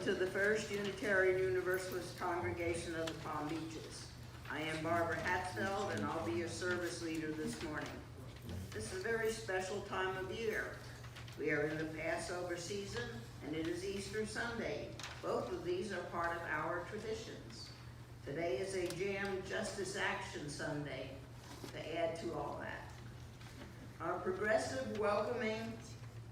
to the First Unitarian Universalist Congregation of the Palm Beaches. I am Barbara Hatzfeld, and I'll be your service leader this morning. This is a very special time of year. We are in the Passover season, and it is Easter Sunday. Both of these are part of our traditions. Today is a Jam Justice Action Sunday to add to all that. Our progressive, welcoming,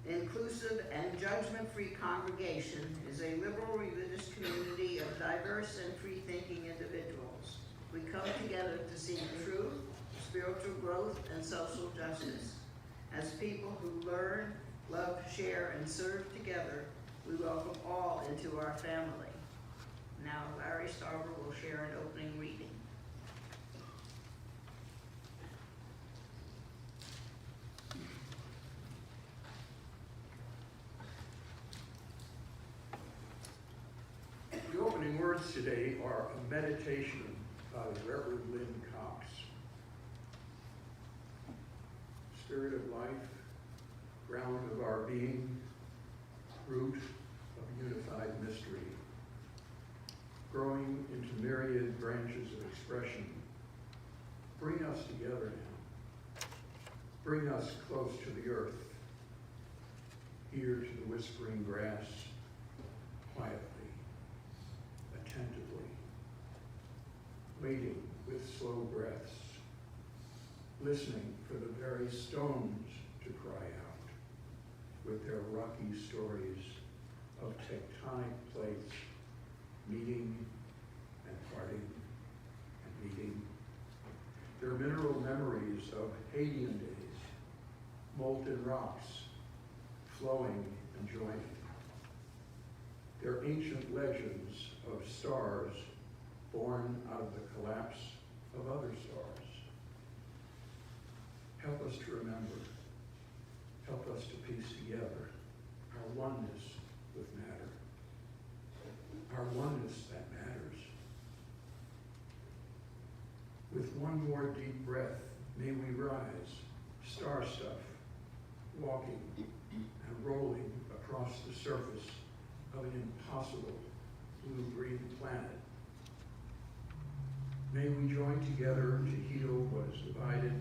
inclusive, and judgment-free congregation is a liberal religious community of diverse and free-thinking individuals. We come together to seek truth, spiritual growth, and social justice. As people who learn, love, share, and serve together, we welcome all into our family. Now Larry Starver will share an opening reading. The opening words today are a meditation by Reverend Lynn Cox. Spirit of life, ground of our being, root of unified mystery, growing into myriad branches of expression, bring us together now. Bring us close to the earth, here to the whispering grass, quietly, attentively, waiting with slow breaths, listening for the very stones to cry out with their rocky stories of tectonic plates meeting and parting and meeting. Their mineral memories of Hadean days, molten rocks flowing and joining. Their ancient legends of stars born out of the collapse of other stars. Help us to remember. Help us to piece together our oneness with matter. Our oneness that matters. With one more deep breath, may we rise, star stuff, walking and rolling across the surface of an impossible blue-green planet. May we join together to heal what is divided.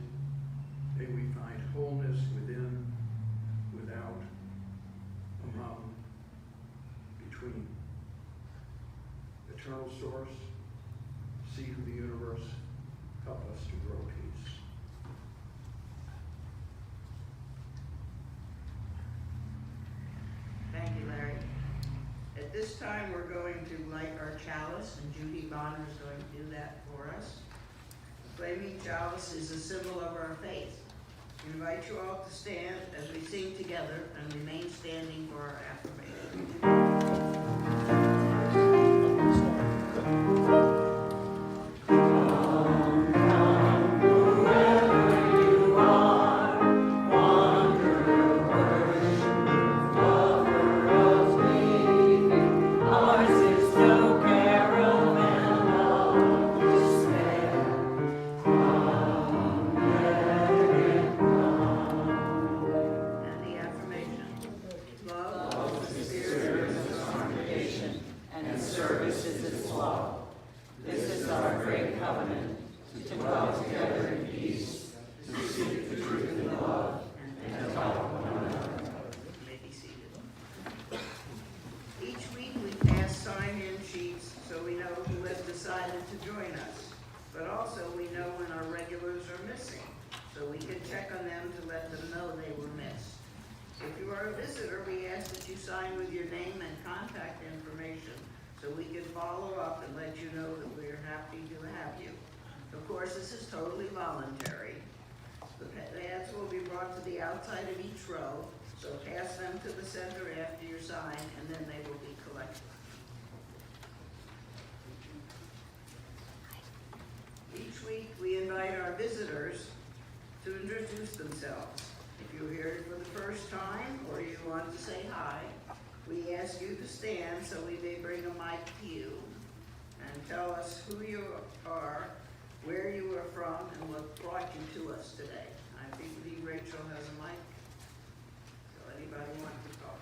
May we find wholeness within, without, among, between. Eternal source, seed of the universe, help us to grow peace. Thank you, Larry. At this time, we're going to light our chalice, and Judy Bonner is going to do that for us. The flaming chalice is a symbol of our faith. We invite you all to stand as we sing together and remain standing for our affirmation. This is totally voluntary. The pads will be brought to the outside of each row, so pass them to the center after your sign, and then they will be collected. Each week, we invite our visitors to introduce themselves. If you're here for the first time, or you want to say hi, we ask you to stand so we may bring a mic to you, and tell us who you are, where you are from, and what brought you to us today. I believe Rachel has a mic, so anybody want to talk?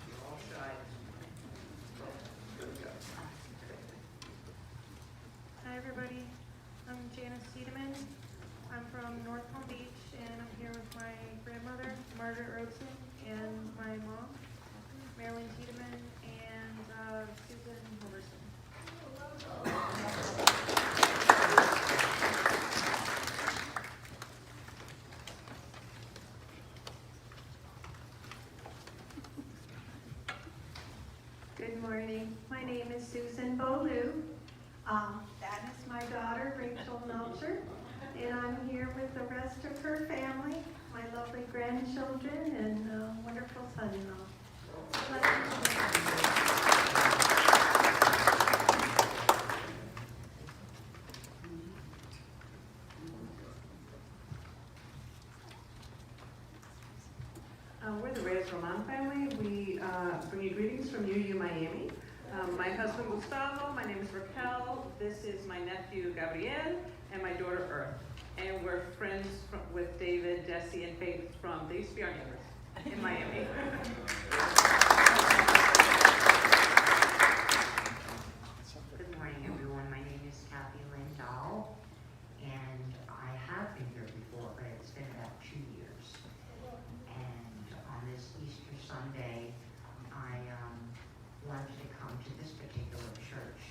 You're all shy. Good to go. Hi everybody, I'm Janice Tiedemann. Margaret Robeson, and my mom, Marilyn Tiedemann, and Susan Hilverson. Good morning. My name is Susan Bolu. That is my daughter, Rachel Melcher, and I'm here with the rest of her family, my lovely grandchildren, and wonderful son-in-law. We're the Reyes-Roman family. We bring you greetings from UU Miami. My husband Gustavo, my name is Raquel, this is my nephew Gabriel, and my daughter Earth. And we're friends with David, Desi, and Faith from, they used to be our neighbors in Miami. Good morning, everyone. My name is Kathy Lynn Dahl, and I have been here before, but it's been about 2 years. And on this Easter Sunday, I wanted to come to this particular church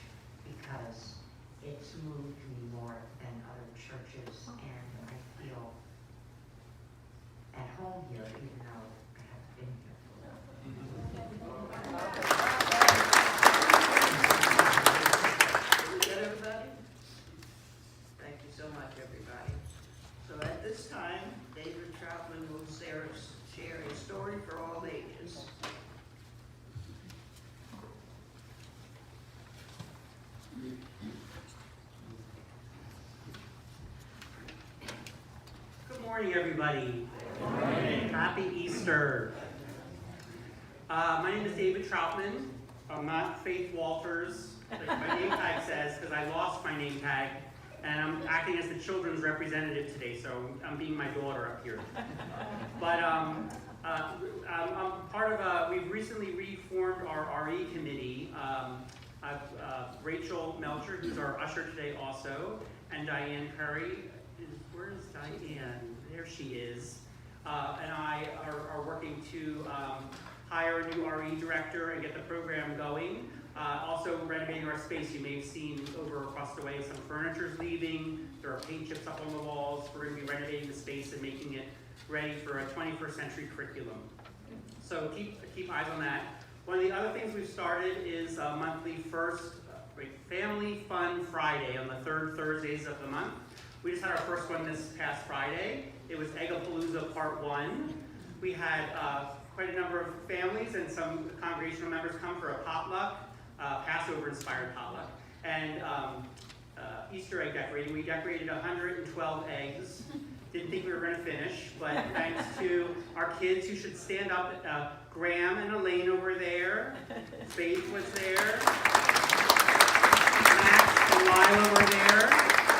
because it's moved me more than other churches, and I feel at home here, even though I haven't been here for a while. Is that everybody? Thank you so much, everybody. So at this time, David Troutman will share a story for all ages. Good morning, everybody. Good morning. Happy Easter. My name is David Troutman. I'm not Faith Walters, like my name tag says, because I lost my name tag, and I'm acting as the children's representative today, so I'm being my daughter up here. But I'm part of we've recently reformed our RE committee. Rachel Melcher, who's our usher today also, and Diane Curry. Where is Diane? There she is. And I are working to hire a new RE director and get the program going. Also renovating our space. You may have seen over across the way some furniture's leaving. There are paint chips up on the walls. We're going to be renovating the space and making it ready for a 21st century curriculum. So keep eyes on that. One of the other things we've started is a monthly Family Fun Friday on the third Thursdays of the month. We just had our first one this past Friday. It was Eggapalooza Part 1. We had quite a number of families and some congregational members come for a potluck, Passover-inspired potluck, and Easter egg decorating. We decorated 112 eggs. Didn't think we were going to finish, but thanks to our kids who should stand up, Graham and Elaine over there, Faith was there, Max and Lila were there,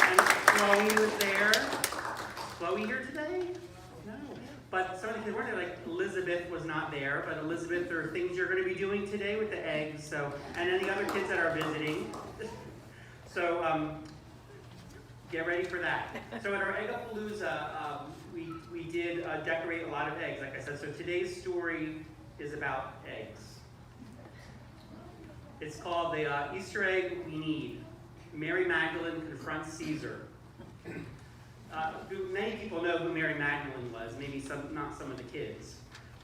and Chloe was there. Chloe here today? No. But some of the kids weren't there, like Elizabeth was not there, but Elizabeth, there are things you're going to be doing today with the eggs, so, and then the other kids that are visiting. So, get ready for that. So at our Eggapalooza, we did decorate a lot of eggs, like I said. So today's story is about eggs. It's called The Easter Egg We Need. Mary Magdalene confronts Caesar. Many people know who Mary Magdalene was, maybe not some of the kids.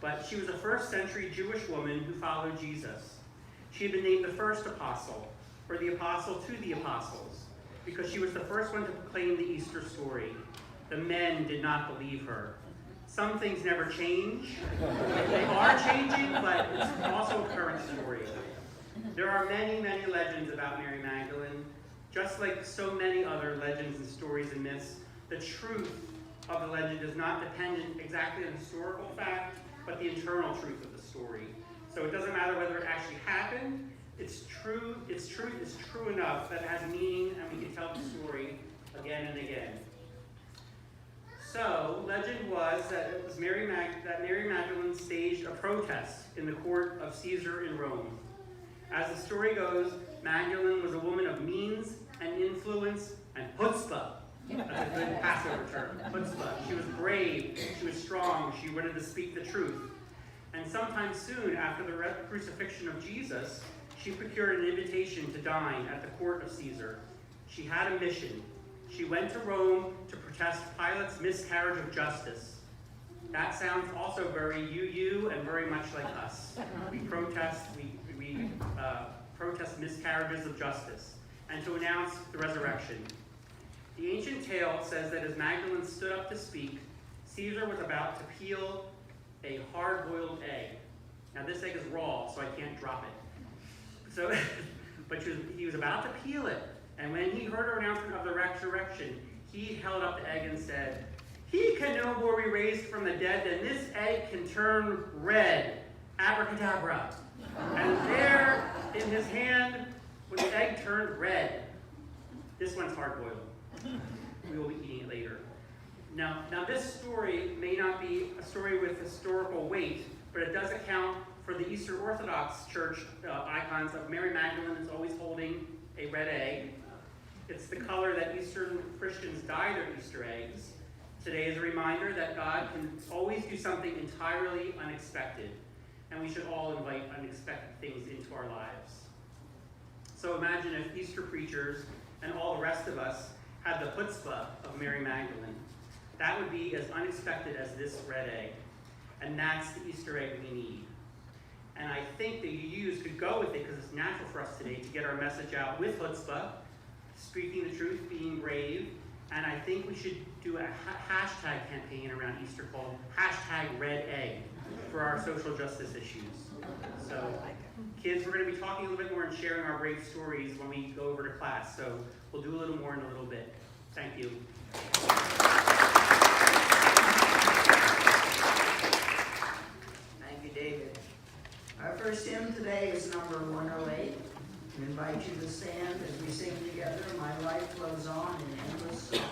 But she was a first century Jewish woman who followed Jesus. She had been named the first apostle, or the apostle to the apostles, because she was the first one to proclaim the Easter story. The men did not believe her. Some things never change. They are changing, but it's also a current story. There are many, many legends about Mary Magdalene. Just like so many other legends and stories and myths, the truth of the legend is not dependent exactly on historical fact, but the internal truth of the story. So it doesn't matter whether it actually happened. Its truth is true enough that it has meaning, and we can tell the story again and again. So, legend was that it was Mary Magdalene staged a protest in the court of Caesar in Rome. As the story goes, Magdalene was a woman of means and influence and chutzpah. That's a good Passover term. Chutzpah. She was brave. She was strong. She wanted to speak the truth. And sometime soon after the crucifixion of Jesus, she procured an invitation to dine at the court of Caesar. She had a mission. She went to Rome to protest Pilate's miscarriage of justice. That sounds also very you and very much like us. We protest miscarriages of justice, and to announce the resurrection. The ancient tale says that as Magdalene stood up to speak, Caesar was about to peel a hard-boiled egg. Now this egg is raw, so I can't drop it. So, but he was about to peel it, and when he heard her announcement of the resurrection, he held up the egg and said, "He can no more be raised from the dead than this egg can turn red. Abracadabra." And there, in his hand, when the egg turned red. This one's hard-boiled. We will be eating it later. Now this story may not be a story with historical weight, but it does account for the Eastern Orthodox Church icons of Mary Magdalene is always holding a red egg. It's the color that Eastern Christians dye their Easter eggs. Today is a reminder that God can always do something entirely unexpected, and we should all invite unexpected things into our lives. So imagine if Easter preachers and all the rest of us had the chutzpah of Mary Magdalene. That would be as unexpected as this red egg. And that's the Easter egg we need. And I think the UUs could go with it because it's natural for us today to get our message out with chutzpah, speaking the truth, being brave. And I think we should do a hashtag campaign around Easter called #RedEgg for our social justice issues. So kids, we're going to be talking a little bit more and sharing our brave stories when we go over to class. So we'll do a little more in a little bit. Thank you. Thank you, David. Our first hymn today is number 108. I invite you to stand as we sing together, "My Life Flows On in Endless Song."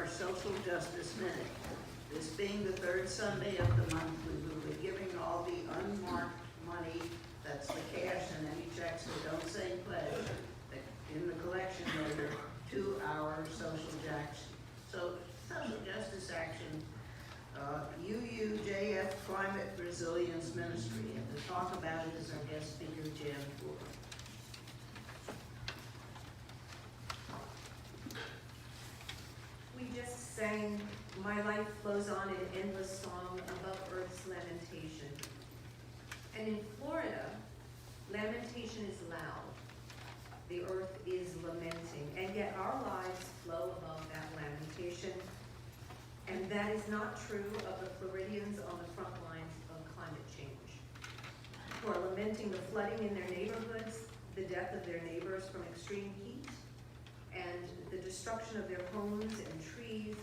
Social Justice Minute. This being the third Sunday of the month, we will be giving all the unmarked money, that's the cash and any checks that don't say pledge, in the collection later, to our social justice action. UUJF Climate Resilience talk about it is our guest speaker, Jan Booher. We just sang "My Life Flows On," an endless song above Earth's lamentation. And in Florida, lamentation is loud. The earth is lamenting, and yet our lives flow above that lamentation. And that is not true of the Floridians on the front lines of climate change, who are lamenting the flooding in their neighborhoods, the death of their neighbors from extreme heat, and the destruction of their homes and trees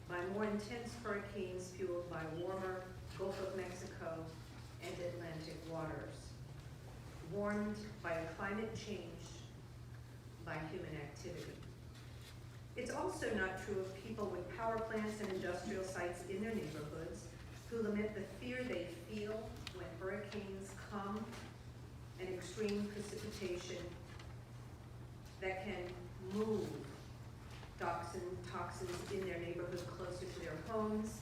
by more intense hurricanes fueled by warmer Gulf of Mexico and Atlantic waters, warmed by a climate changed by human activity. It's also not true of people with power plants and industrial sites in their neighborhoods who lament the fear they feel when hurricanes come and extreme precipitation that can move toxins in their neighborhood closer to their homes.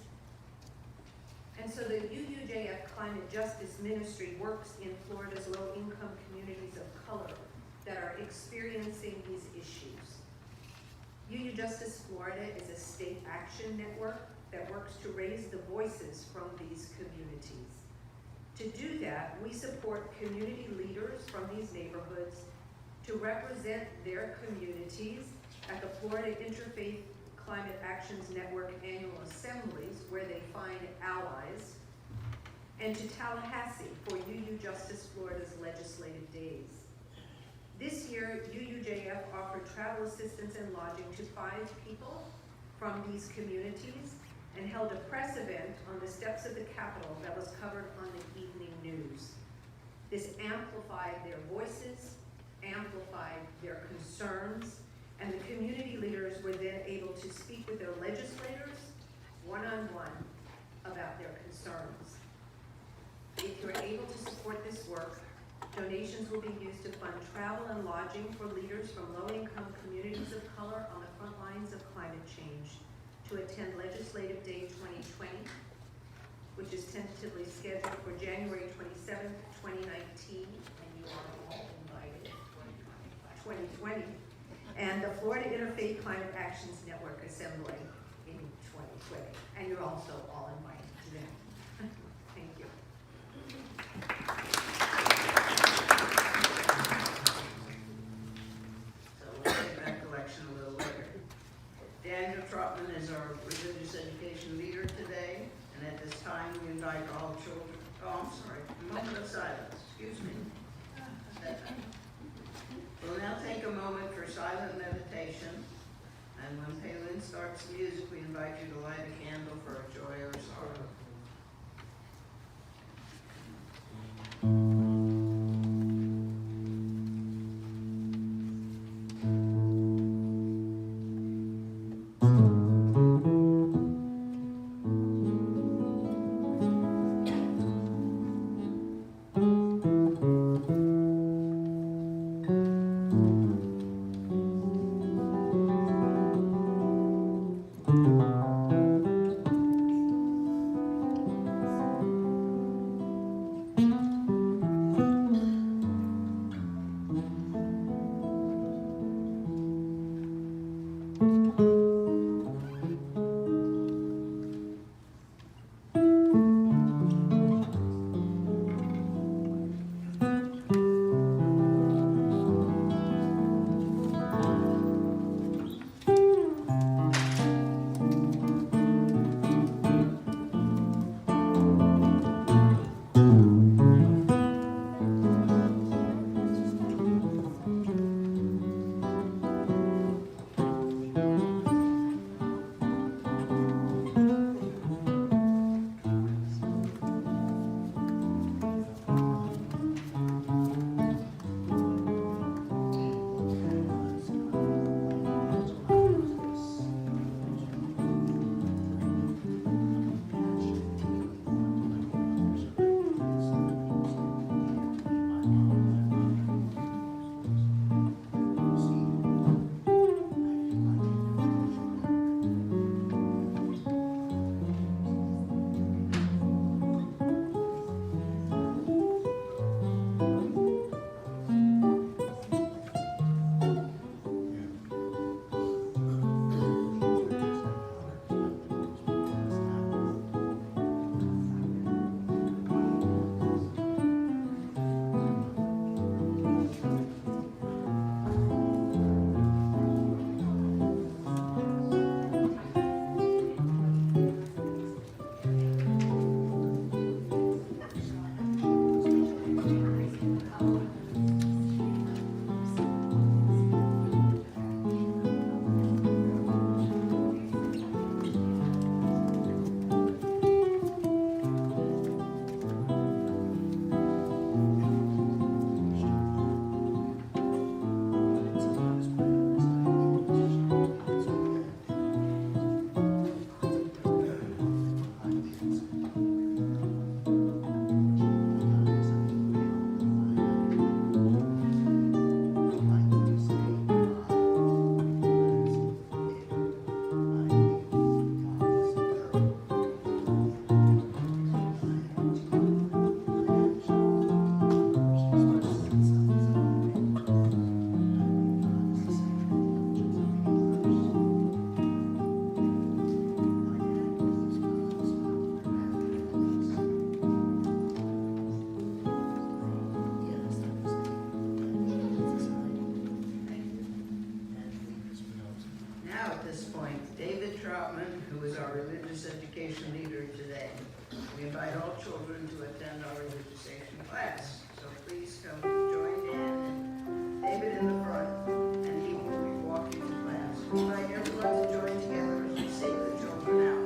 And so the UUJF Climate Justice Ministry works in Florida's low-income communities of color that are experiencing these issues. UU Justice Florida is a state action network that works to raise the voices from these communities. To do that, we support community leaders from these neighborhoods to represent their communities at the Florida Interfaith Climate Actions Network annual assemblies, where they find allies, and to Tallahassee for UU Justice Florida's legislative days. This year, UUJF offered travel assistance and lodging to 5 people from these communities and held a press event on the steps of the Capitol that was covered on the evening news. This amplified their voices, amplified their concerns, and the community leaders were then able to speak with their legislators one-on-one about their concerns. If you're able to support this work, donations will be used to fund travel and lodging for leaders from low-income communities of color on the front lines of climate change to attend Legislative Day 2020, which is tentatively scheduled for January 27th, 2019, and you are all invited. 2020. And the Florida Interfaith Climate Actions Network Assembly in 2020. And you're also all invited to them. Thank you. So we'll take that collection a little later. Daniel Trotman is our religious education leader today, and at this time we invite all children, oh, I'm sorry, a moment of silence, excuse me. We'll now take a moment for silent meditation, and when Palin starts the music, we invite you to light a candle for a joy or sorrow. children to attend our registration class. So please come join Dan and David in the front, and he will be walking the class. We invite everyone to join together as we sing the children out.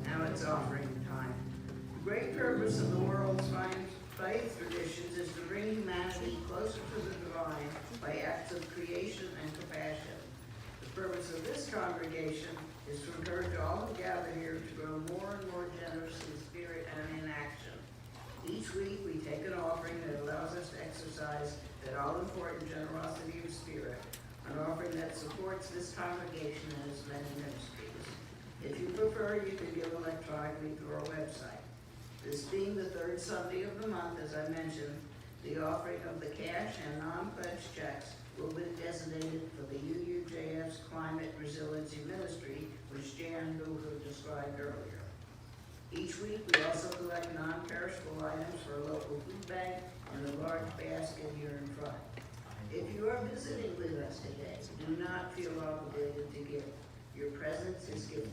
Now it's offering time. The great purpose of the world's faith traditions is to bring humanity closer to the divine by acts of creation and compassion. The purpose of this congregation is to encourage all who gather here to grow more and more generous in spirit and in action. Each week we take an offering that allows us to exercise that all-important generosity of spirit, an offering that supports this congregation and its many ministries. If you prefer, you can give electronically through our website. This being the third Sunday of the month, as I mentioned, the offering of the cash and non-pledged checks will be designated for the UUJF's Climate Resiliency Ministry, which Jan Booher described earlier. Each week, we also collect non-perishable items for a local food bank in a large basket here in front. If you are visiting with us today, do not feel obligated to give. Your presence is given.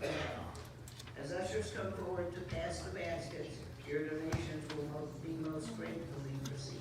As ushers come forward to pass the baskets, your donations will be most gratefully received.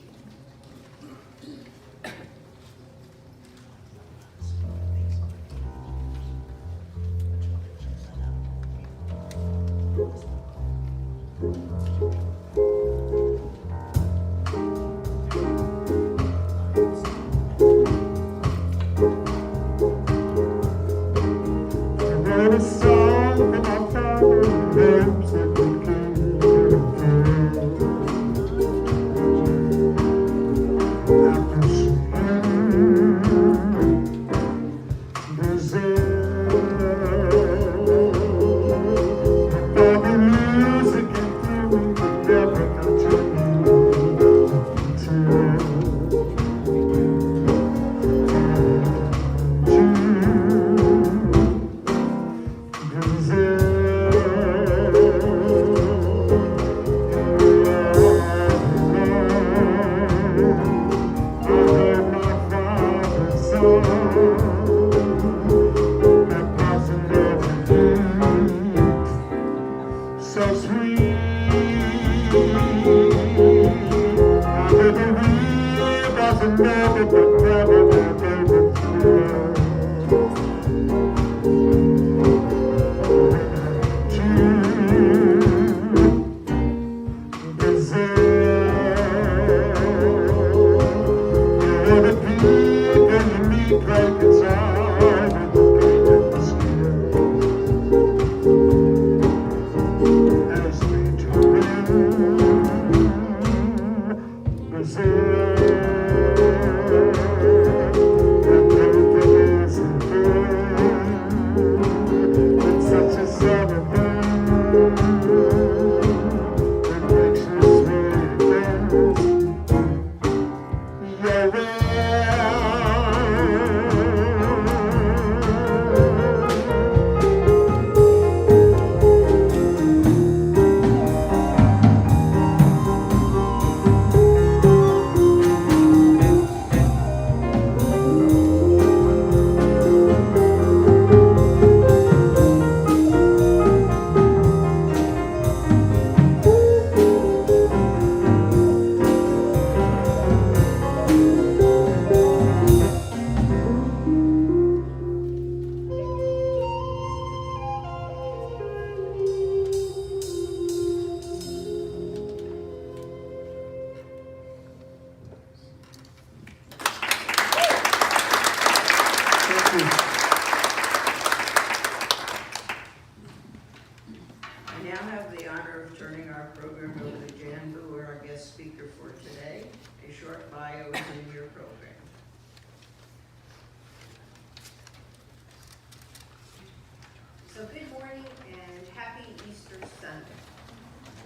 So good morning and happy Easter Sunday.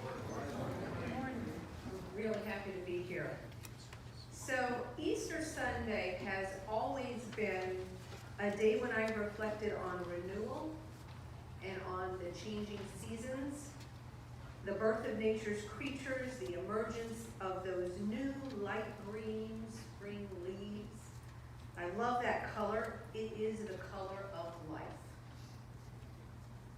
Good morning. I'm really happy to be here. So Easter Sunday has always been a day when I reflected on renewal and on the changing seasons, the birth of nature's creatures, the emergence of those new light green spring leaves. I love that color. It is the color of life.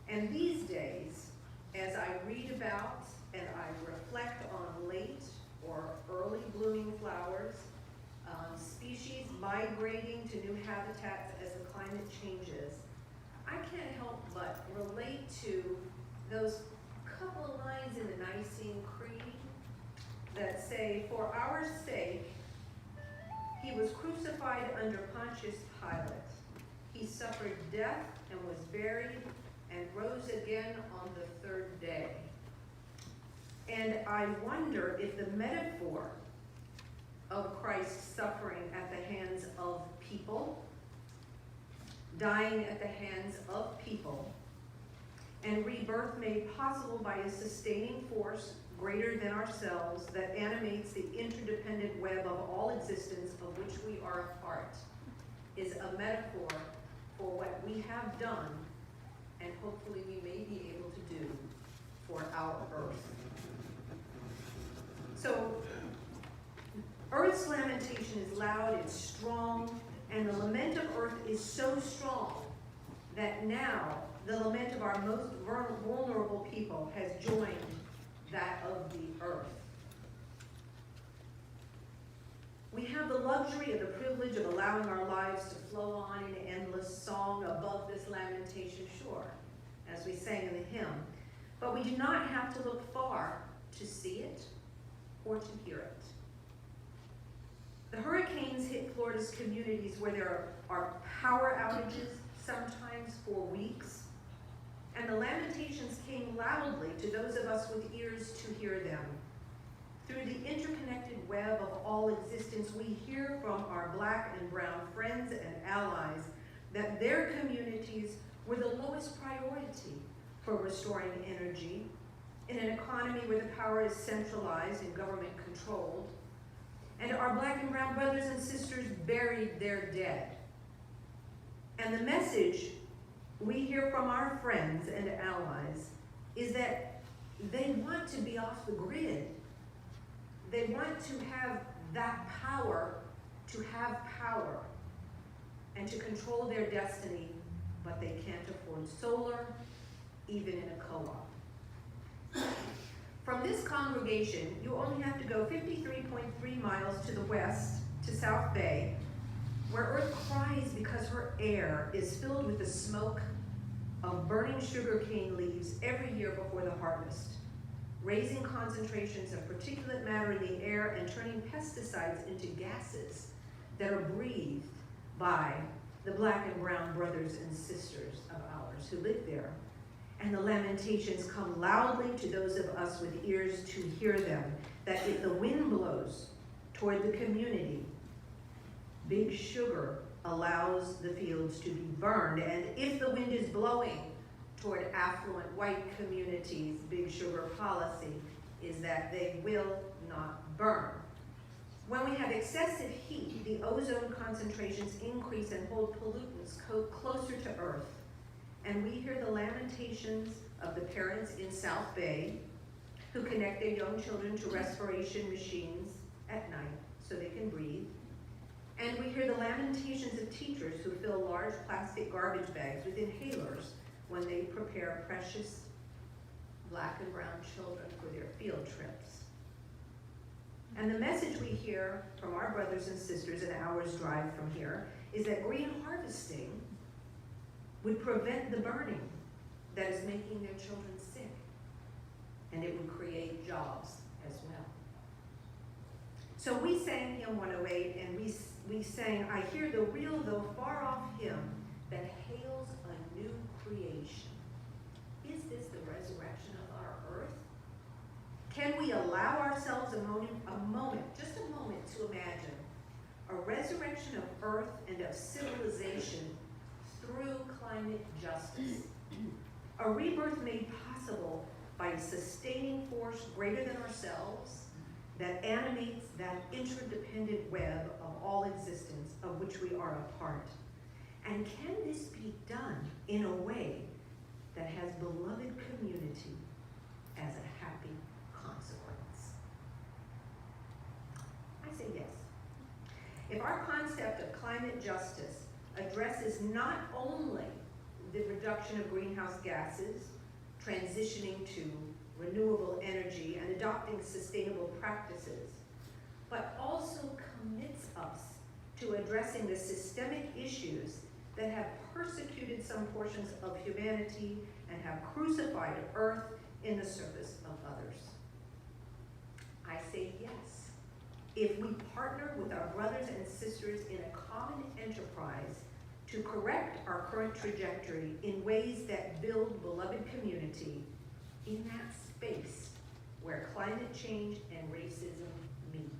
And these days, as I read about and I reflect on late or early blooming flowers, species migrating to new habitats as the climate changes, I can't help but relate to those couple of lines in the Nicene Creed that say, "For our sake, he was crucified under Pontius Pilate. He suffered death and was buried and rose again on the third day." And I wonder if the metaphor of Christ's suffering at the hands of people, dying at the hands of people, and rebirth made possible by a sustaining force greater than ourselves that animates the interdependent web of all existence of which we are a part, is a metaphor for what we have done and hopefully we may be able to do for our earth. So, Earth's lamentation is loud, it's strong, and the lament of earth is so strong that now the lament of our most vulnerable people has joined that of the earth. We have the luxury and the privilege of allowing our lives to flow on in endless song above this lamentation shore, as we sang in the hymn. But we do not have to look far to see it or to hear it. The hurricanes hit Florida's communities where there are power outages, sometimes for weeks, and the lamentations came loudly to those of us with ears to hear them. Through the interconnected web of all existence, we hear from our Black and brown friends and allies that their communities were the lowest priority for restoring energy in an economy where the power is centralized and government controlled. And our Black and brown brothers and sisters buried their dead. And the message we hear from our friends and allies is that they want to be off the grid. They want to have that power to have power and to control their destiny, but they can't afford solar, even in a co-op. From this congregation, you only have to go 53.3 miles to the west to South Bay, where Earth cries because her air is filled with the smoke of burning sugarcane leaves every year before the harvest, raising concentrations of particulate matter in the air and turning pesticides into gases that are breathed by the Black and brown brothers and sisters of ours who live there. And the lamentations come loudly to those of us with ears to hear them, that if the wind blows toward the community, Big Sugar allows the fields to be burned. And if the wind is blowing toward affluent white communities, Big Sugar policy is that they will not burn. When we have excessive heat, the ozone concentrations increase and hold pollutants closer to Earth. And we hear the lamentations of the parents in South Bay who connect their young children to respiration machines at night so they can breathe. And we hear the lamentations of teachers who fill large plastic garbage bags with inhalers when they prepare precious Black and brown children for their field trips. And the message we hear from our brothers and sisters an hour's drive from here is that green harvesting would prevent the burning that is making their children sick, and it would create jobs as well. So we sang hymn 108, and we sang, "I hear the real though far off hymn that hails a new creation." Is this the resurrection of our earth? Can we allow ourselves a moment, just a moment, to imagine a resurrection of earth and of civilization through climate justice? A rebirth made possible by a sustaining force greater than ourselves that animates that interdependent web of all existence of which we are a part? And can this be done in a way that has beloved community as a happy consequence? I say yes. If our concept of climate justice addresses not only the reduction of greenhouse gases, transitioning to renewable energy, and adopting sustainable practices, but also commits us to addressing the systemic issues that have persecuted some portions of humanity and have crucified Earth in the service of others. I say yes. If we partner with our brothers and sisters in a common enterprise to correct our current trajectory in ways that build beloved community in that space where climate change and racism meet.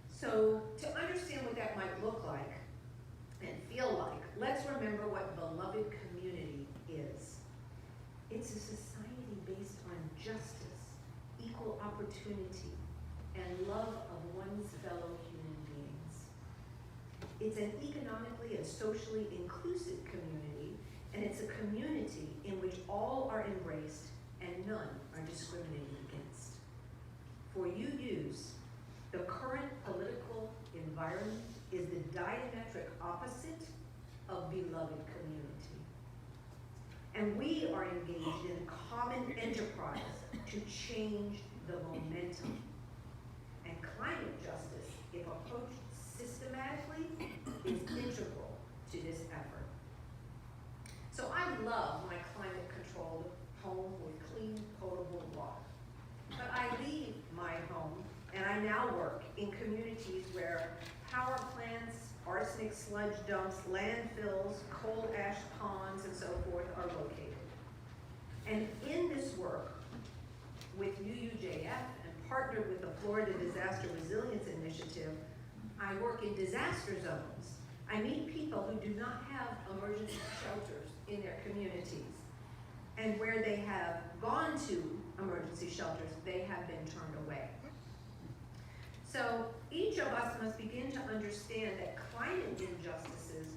So to understand what that might look like and feel like, let's remember what beloved community is. It's a society based on justice, equal opportunity, and love of one's fellow human beings. It's an economically and socially inclusive community, and it's a community in which all are embraced and none are discriminated against. For UUs, the current political environment is the diametric opposite of beloved community. And we are engaged in a common enterprise to change the momentum. And climate justice, if approached systematically, is integral to this effort. So I love my climate-controlled home with clean, potable water. But I leave my home, and I now work in communities where power plants, arsenic sludge dumps, landfills, coal ash ponds, and so forth are located. And in this work, with UUJF and partnered with the Florida Disaster Resilience Initiative, I work in disaster zones. I meet people who do not have emergency shelters in their communities. And where they have gone to emergency shelters, they have been turned away. So each of us must begin to understand that climate injustices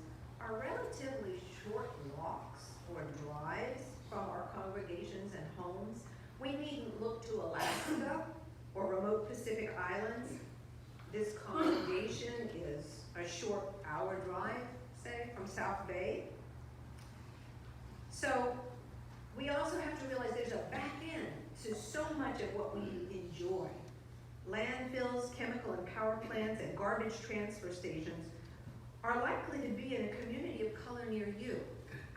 are relatively short walks or drives from our congregations and homes. We needn't look to Alaska or remote Pacific Islands. This congregation is a short hour drive, say, from South Bay. So we also have to realize there's a back end to so much of what we enjoy. Landfills, chemical and power plants, and garbage transfer stations are likely to be in a community of color near you.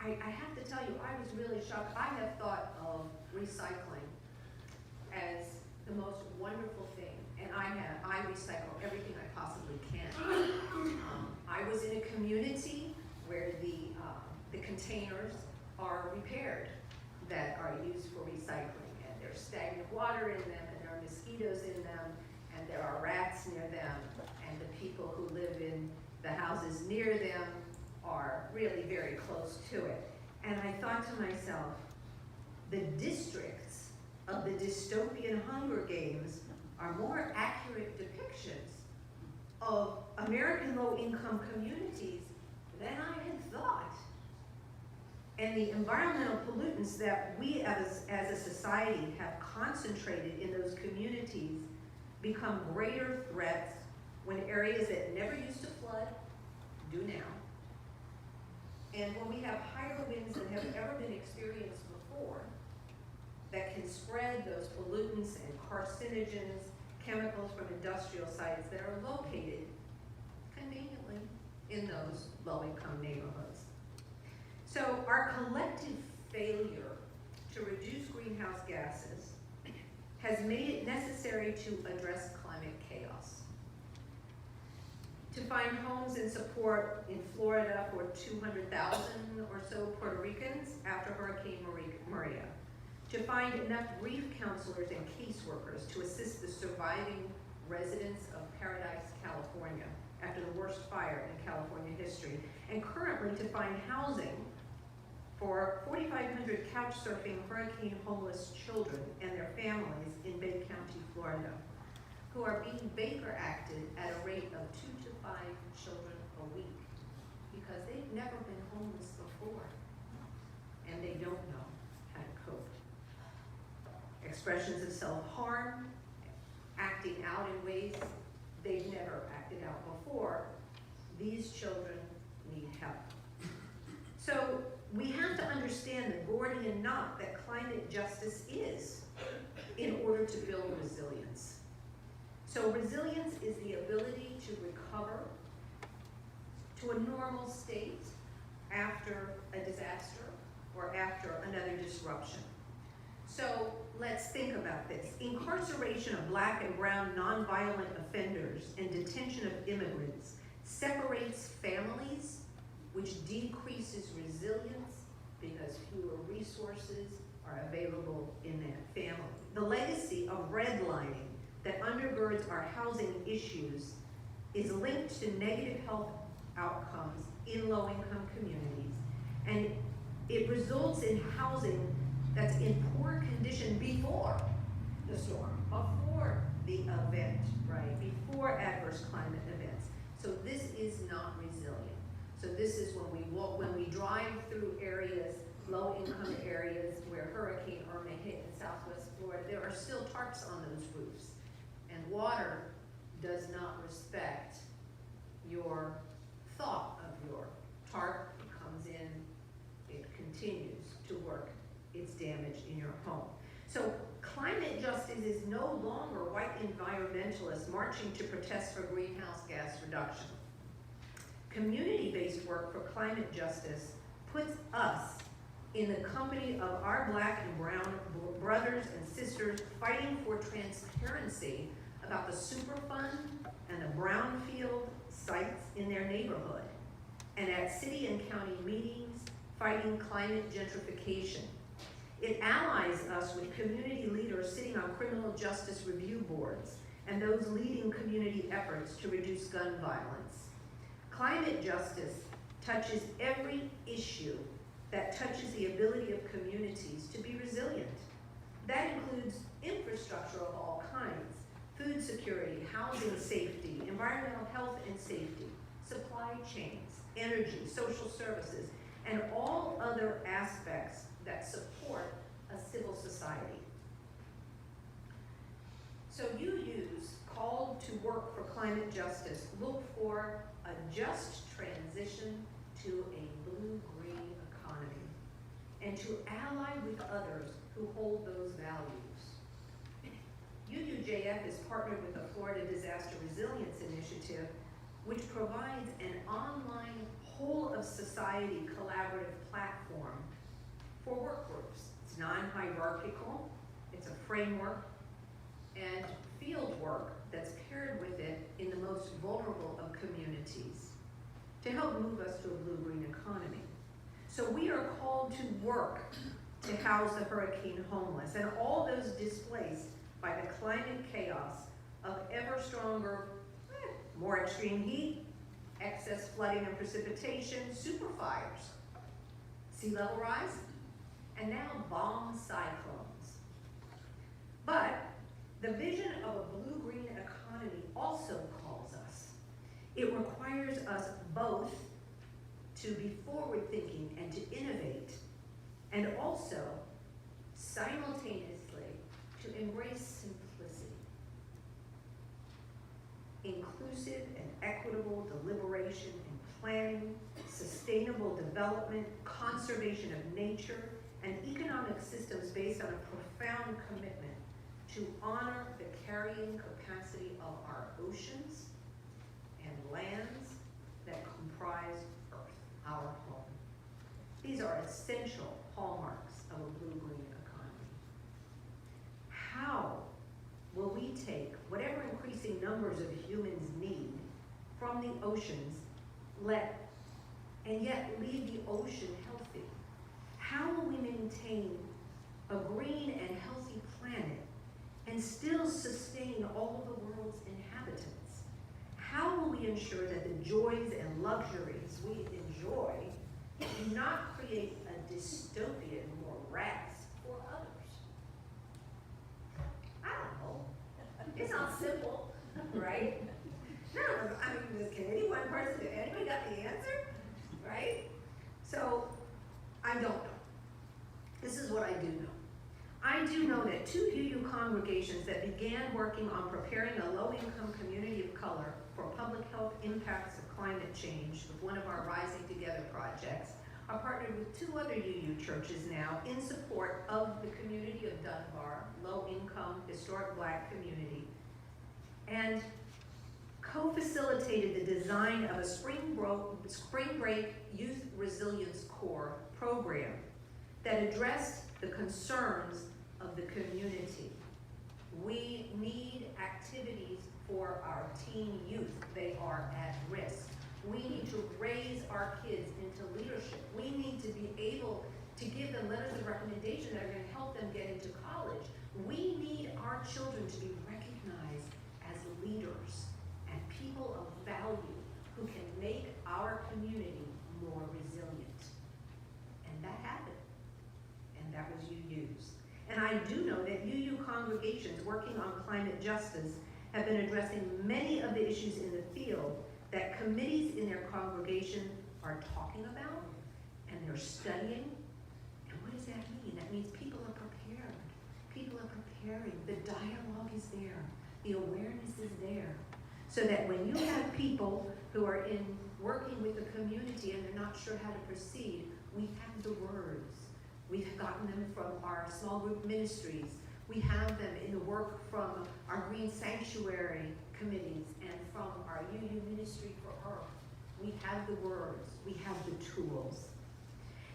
I have to tell you, I was really shocked. I have thought of recycling as the most wonderful thing, and I recycle everything I possibly can. I was in a community where the containers are repaired that are used for recycling, and there's stagnant water in them, and there are mosquitoes in them, and there are rats near them, and the people who live in the houses near them are really very close to it. And I thought to myself, the districts of the dystopian Hunger Games are more accurate depictions of American low-income communities than I had thought. And the environmental pollutants that we as a society have concentrated in those communities become greater threats when areas that never used to flood do now. And when we have higher winds than have ever been experienced before, that can spread those pollutants and carcinogens, chemicals from industrial sites that are located conveniently in those low-income neighborhoods. So our collective failure to reduce greenhouse gases has made it necessary to address climate chaos. To find homes and support in Florida for 200,000 or so Puerto Ricans after Hurricane Maria. To find enough grief counselors and caseworkers to assist the surviving residents of Paradise, California after the worst fire in California history. And currently to find housing for 4,500 couch surfing hurricane homeless children and their families in Bay County, Florida. who are being Baker acted at a rate of 2 to 5 children a week because they've never been homeless before and they don't know how to cope. Expressions of self-harm, acting out in ways they've never acted out before. These children need help. So we have to understand the Gordian knot that climate justice is in order to build resilience. So resilience is the ability to recover to a normal state after a disaster or after another disruption. So let's think about this. Incarceration of Black and brown nonviolent offenders and detention of immigrants separates families, which decreases resilience because fewer resources are available in that family. The legacy of redlining that undergirds our housing issues is linked to negative health outcomes in low-income communities, and it results in housing that's in poor condition before the storm, before the event, right? Before adverse climate events. So this is not resilient. So this is when we walk, when we drive through areas, low-income areas where Hurricane Irma hit in Southwest Florida, there are still tarps on those roofs. And water does not respect your thought of your tarp. It comes in, it continues to work its damage in your home. So climate justice is no longer white environmentalists marching to protest for greenhouse gas reduction. Community-based work for climate justice puts us in the company of our Black and brown brothers and sisters fighting for transparency about the Superfund and the brownfield sites in their neighborhood, and at city and county meetings fighting climate gentrification. It allies us with community leaders sitting on criminal justice review boards and those leading community efforts to reduce gun violence. Climate justice touches every issue that touches the ability of communities to be resilient. That includes infrastructure of all kinds, food security, housing safety, environmental health and safety, supply chains, energy, social services, and all other aspects that support a civil society. So UUs called to work for climate justice look for a just transition to a blue-green economy and to ally with others who hold those values. UUJF is partnered with the Florida Disaster Resilience Initiative, which provides an online whole-of-society collaborative platform for work groups. It's non-hierarchical, it's a framework, and field work that's paired with it in the most vulnerable of communities to help move us to a blue-green economy. So we are called to work to house the hurricane homeless and all those displaced by the climate chaos of ever stronger, more extreme heat, excess flooding and precipitation, super fires, sea level rise, and now bomb cyclones. But the vision of a blue-green economy also calls us. It requires us both to be forward-thinking and to innovate, and also simultaneously to embrace simplicity. Inclusive and equitable deliberation and planning, sustainable development, conservation of nature, and economic systems based on a profound commitment to honor the carrying capacity of our oceans and lands that comprise Earth, our home. These are essential hallmarks of a blue-green economy. How will we take whatever increasing numbers of humans need from the oceans, and yet leave the ocean healthy? How will we maintain a green and healthy planet and still sustain all of the world's inhabitants? How will we ensure that the joys and luxuries we enjoy do not create a dystopian morass for others? I don't know. It's not simple. right? None of us, I mean, can any one person, anybody got the answer, right? So, I don't know. This is what I do know. I do know that 2 UU congregations that began working on preparing a low-income community of color for public health impacts of climate change with one of our Rising Together projects are partnered with 2 other UU churches now in support of the community of Dunbar, low-income, historic Black community, and co-facilitated the design of a spring break youth resilience corps program that addressed the concerns of the community. We need activities for our teen youth. They are at risk. We need to raise our kids into leadership. We need to be able to give them letters of recommendation that are going to help them get into college. We need our children to be recognized as leaders and people of value who can make our community more resilient. And that happened. And that was UU's. And I do know that UU congregations working on climate justice have been addressing many of the issues in the field that committees in their congregation are talking about and they're studying. And what does that mean? That means people are prepared. People are preparing. The dialogue is there. The awareness is there. So that when you have people who are working with the community and they're not sure how to proceed, we have the words. We've gotten them from our small group ministries. We have them in the work from our Green Sanctuary committees and from our UU Ministry for Earth. We have the words. We have the tools.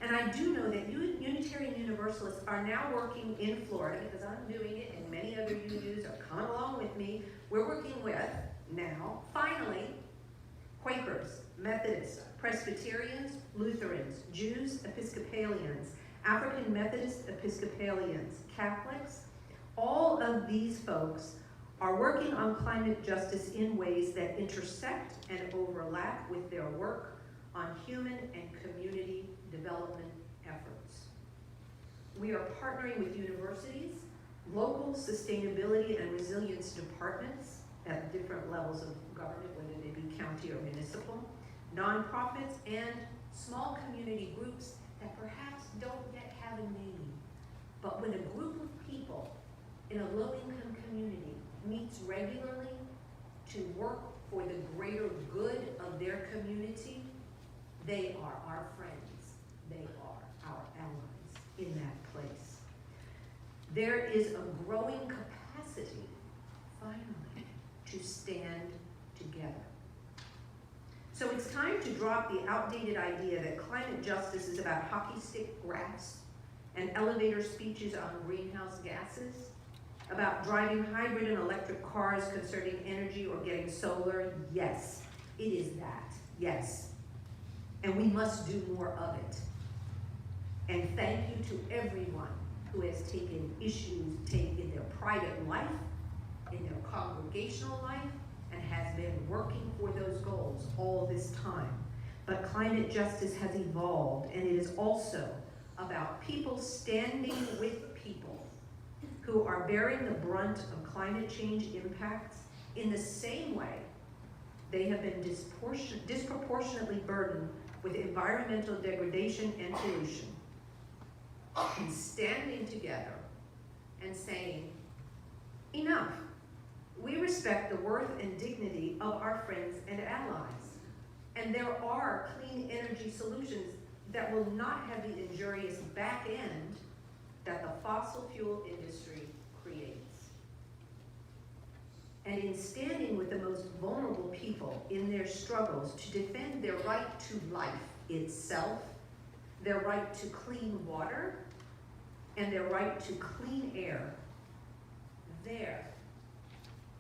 And I do know that Unitarian Universalists are now working in Florida, because I'm doing it and many other UUs are coming along with me. We're working with, now, finally, Quakers, Methodists, Presbyterians, Lutherans, Jews, Episcopalians, African Methodist Episcopalians, Catholics. All of these folks are working on climate justice in ways that intersect and overlap with their work on human and community development efforts. We are partnering with universities, local sustainability and resilience departments at different levels of government, whether they be county or municipal, nonprofits, and small community groups that perhaps don't yet have a name. But when a group of people in a low-income community meets regularly to work for the greater good of their community, they are our friends. They are our allies in that place. There is a growing capacity, finally, to stand together. So it's time to drop the outdated idea that climate justice is about hockey stick graphs and elevator speeches on greenhouse gases, about driving hybrid and electric cars, conserving energy, or getting solar. Yes, it is that, yes. And we must do more of it. And thank you to everyone who has taken issues in their private life, in their congregational life, and has been working for those goals all this time. But climate justice has evolved, and it is also about people standing with people who are bearing the brunt of climate change impacts in the same way they have been disproportionately burdened with environmental degradation and pollution. And standing together and saying, enough. We respect the worth and dignity of our friends and allies. And there are clean energy solutions that will not have the injurious back end that the fossil fuel industry creates. And in standing with the most vulnerable people in their struggles to defend their right to life itself, their right to clean water, and their right to clean air, there,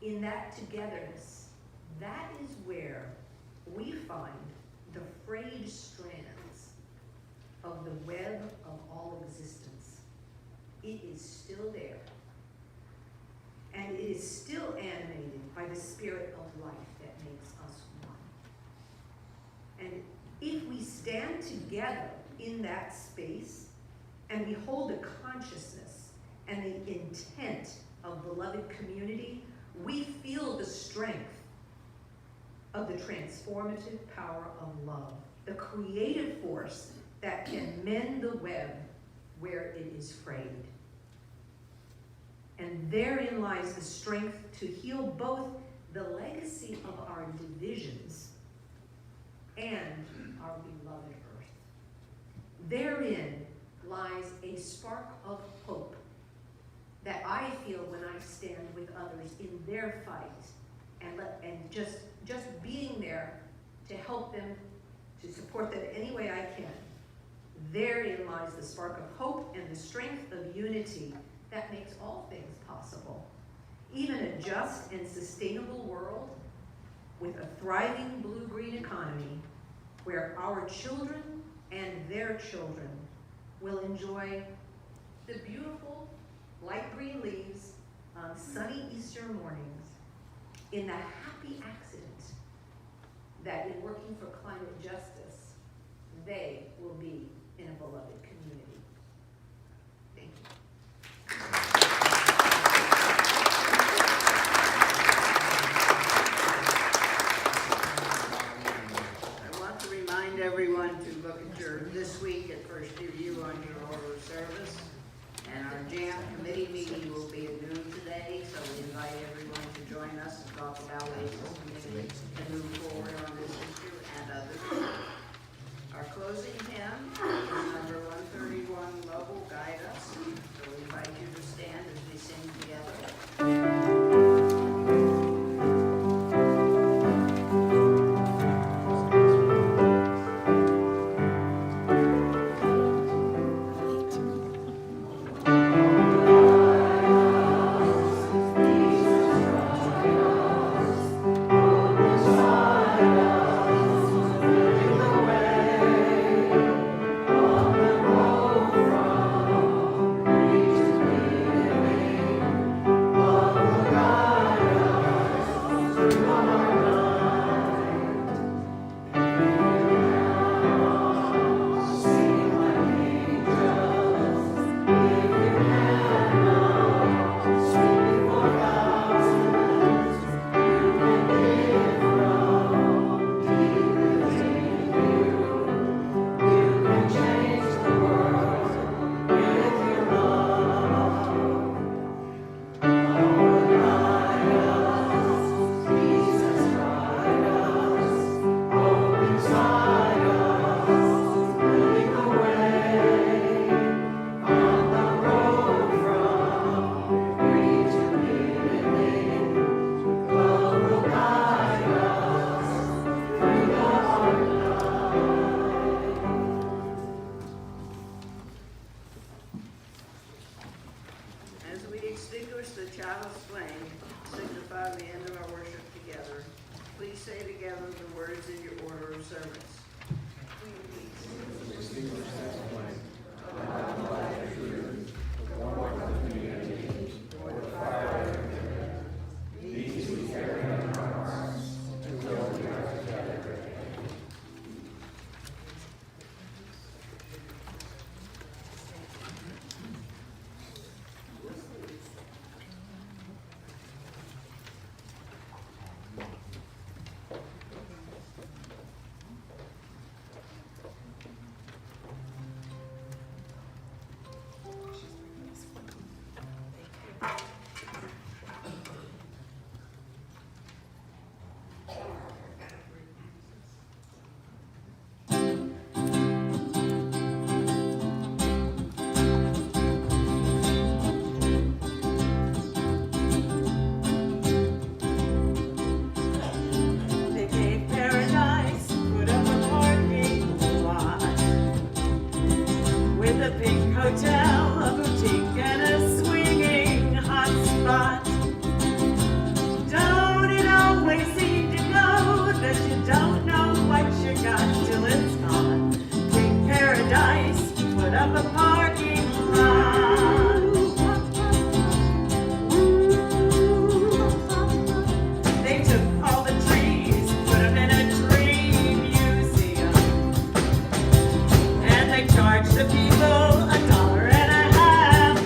in that togetherness, that is where we find the frayed strands of the web of all existence. It is still there. And it is still animated by the spirit of life that makes us one. And if we stand together in that space, and we hold the consciousness and the intent of beloved community, we feel the strength of the transformative power of love, the creative force that can mend the web where it is frayed. And therein lies the strength to heal both the legacy of our divisions and our beloved earth. Therein lies a spark of hope that I feel when I stand with others in their fight and just being there to help them, to support them any way I can. Therein lies the spark of hope and the strength of unity that makes all things possible. Even a just and sustainable world with a thriving blue-green economy where our children and their children will enjoy the beautiful light green leaves on sunny Easter mornings in the happy accident that in working for climate justice, they will be in a beloved community. Thank you. I want to remind everyone to look at this week at first review on your order of service. And our JAM committee meeting will be at noon today, so we invite everyone to join us to talk about ways this committee can move forward on this issue and others. Our closing hymn is number 131, Love Will Guide Us. So we invite you to stand as we sing together. Charge the people $1.50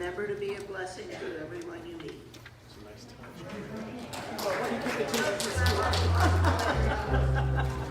Remember to be a blessing to everyone you meet. It's a nice touch.